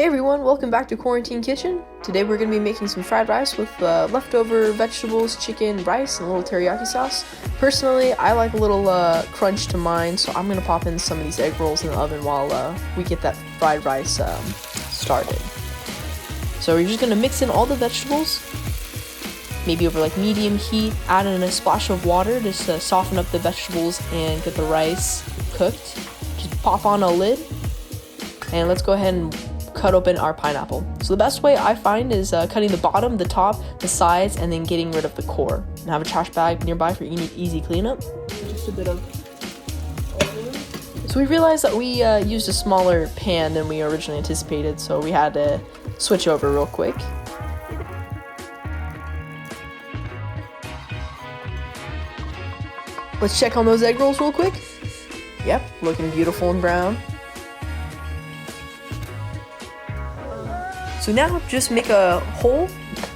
Hey everyone, welcome back to Quarantine Kitchen. Today we're going to be making some fried rice with leftover vegetables, chicken, rice, and a little teriyaki sauce. Personally, I like a little crunch to mine, so I'm going to pop in some of these egg rolls in the oven while we get that fried rice started. So we're just going to mix in all the vegetables, maybe over like medium heat, add in a splash of water just to soften up the vegetables and get the rice cooked. Just pop on a lid, and let's go ahead and cut open our pineapple. So the best way I find is cutting the bottom, the top, the sides, and then getting rid of the core. And have a trash bag nearby for easy cleanup. Just a bit of. So we realized that we used a smaller pan than we originally anticipated, so we had to switch over real quick. Let's check on those egg rolls real quick. Yep, looking beautiful and brown. So now just make a hole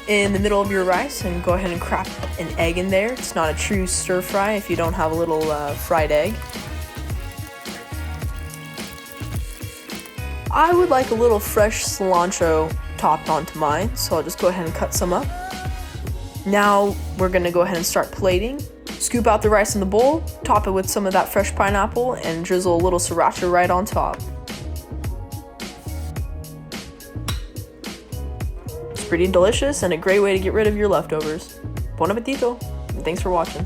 in the middle of your rice and go ahead and crack an egg in there. It's not a true stir fry if you don't have a little fried egg. I would like a little fresh cilantro topped onto mine, so I'll just go ahead and cut some up. Now we're gonna go ahead and start plating. Scoop out the rice in the bowl, top it with some of that fresh pineapple, and drizzle a little sriracha right on top. Pretty delicious and a great way to get rid of your leftovers. Buon appetito, and thanks for watching.